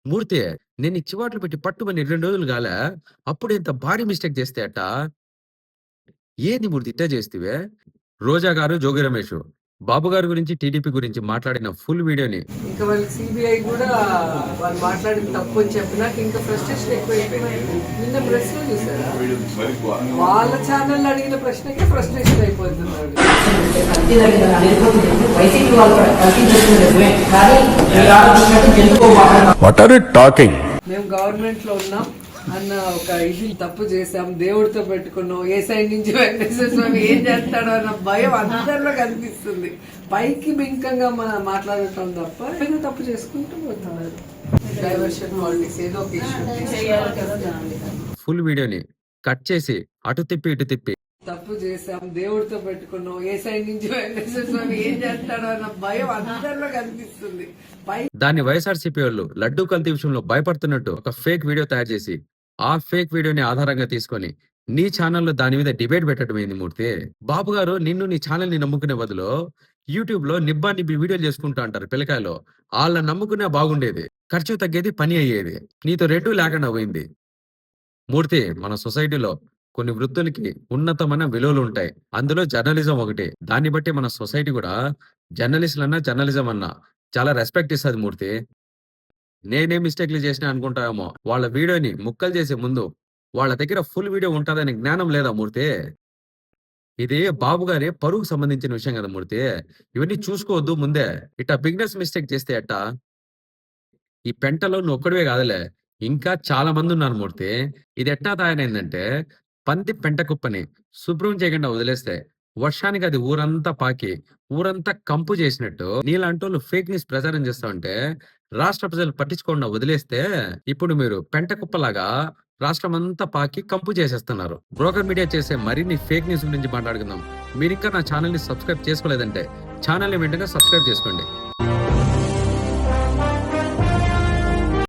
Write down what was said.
మూర్తి, నేను చివాట్లు పెట్టి పట్టుమని 2 రోజులు గాలే. అప్పుడు ఇంత భారీ మిస్టేక్ చేస్తే ఎట్టా? ఏంది మూర్తి ఇట్టా చేస్తివే? రోజా గారు, జోగి రమేషు, బాబు గారి గురించి, టీడీపీ గురించి మాట్లాడిన ఫుల్ వీడియోని ఇంకా వాళ్ళకి సిబిఐ కూడా వాళ్ళు మాట్లాడిన తప్పు అని చెప్పినాక ఇంకా ఫ్రస్ట్రేషన్ ఎక్కువైపోయింది. నిన్న ప్రశ్న చూసారా, వాళ్ళ ఛానల్ అడిగిన ప్రశ్నకే ఫ్రస్ట్రేషన్ అయిపోతున్నాడు. What are you talking? మేము గవర్నమెంట్ లో ఉన్నాం అన్న ఒక ఇది తప్పు చేసాం, దేవుడితో పెట్టుకున్నాం, ఏ సైడ్ నుంచి వెంకటేశ్వర స్వామి ఏం చేస్తాడో అన్న భయం అందరిలో కనిపిస్తుంది. పైకి బింకంగా మనం మాట్లాడటం తప్ప ఏదో తప్పు చేసుకుంటూ పోతున్నారు. డైవర్షన్ పాలిటిక్స్ ఏదో ఒక ఇష్యూ ఫుల్ వీడియోని కట్ చేసి అటు తిప్పి ఇటు తిప్పి తప్పు చేసాం, దేవుడితో పెట్టుకున్నాం, ఏ సైడ్ నుంచి వెంకటేశ్వర స్వామి ఏం చేస్తాడో అన్న భయం అందరిలో కనిపిస్తుంది. దాన్ని వైఎస్ఆర్సీపీ వాళ్ళు లడ్డూ కల్తీ విషయంలో భయపడుతున్నట్టు ఒక ఫేక్ వీడియో తయారు చేసి ఆ ఫేక్ వీడియోని ఆధారంగా తీసుకొని నీ ఛానల్లో దాని మీద డిబేట్ పెట్టడం ఏంది మూర్తి? బాబు గారు నిన్ను నీ ఛానల్ ని నమ్ముకునే బదులు యూట్యూబ్ లో నిబ్బా నిబ్బి వీడియోలు చేసుకుంటా అంటారు పిల్లకాయలు. వాళ్ళ నమ్ముకునే బాగుండేది, ఖర్చు తగ్గేది, పని అయ్యేది. నీతో రెండూ లేకుండా పోయింది మూర్తి. మన సొసైటీలో కొన్ని వృత్తులకి ఉన్నతమైన విలువలు ఉంటాయి, అందులో జర్నలిజం ఒకటి. దాన్ని బట్టి మన సొసైటీ కూడా జర్నలిస్టులన్నా జర్నలిజం అన్నా చాలా రెస్పెక్ట్ ఇస్తుంది మూర్తి. నేనే మిస్టేక్లు చేసినా అనుకుంటామో, వాళ్ళ వీడియోని ముక్కలు చేసే ముందు వాళ్ళ దగ్గర ఫుల్ వీడియో ఉంటుందనే జ్ఞానం లేదా మూర్తి? ఇది బాబు గారి పరువుకు సంబంధించిన విషయం కదా మూర్తి. ఇవన్నీ చూసుకోవద్దు ముందే. ఇట్టా బిగ్నెస్ మిస్టేక్ చేస్తే ఎట్టా? ఈ పెంటలో నువ్వు ఒక్కడివే కాదులే, ఇంకా చాలా మంది ఉన్నారు మూర్తి. ఇది ఎట్టా తయారైందంటే, పంది పెంట కుప్పని శుభ్రం చేయకుండా వదిలేస్తే వర్షానికి అది ఊరంతా పాకి ఊరంతా కంపు చేసినట్టు నీలాంటోళ్ళు ఫేక్ న్యూస్ ప్రచారం చేస్తా ఉంటే రాష్ట్ర ప్రజలు పట్టించుకోకుండా వదిలేస్తే ఇప్పుడు మీరు పెంట కుప్పలాగా రాష్ట్రం అంతా పాకి కంపు చేసేస్తున్నారు. బ్రోకర్ మీడియా చేసే మరిన్ని ఫేక్ న్యూస్ గురించి మాట్లాడుకుందాం. మీరు ఇంకా నా ఛానల్ ని సబ్స్క్రైబ్ చేసుకోలేదంటే ఛానల్ ని వెంటనే సబ్స్క్రైబ్ చేసుకోండి.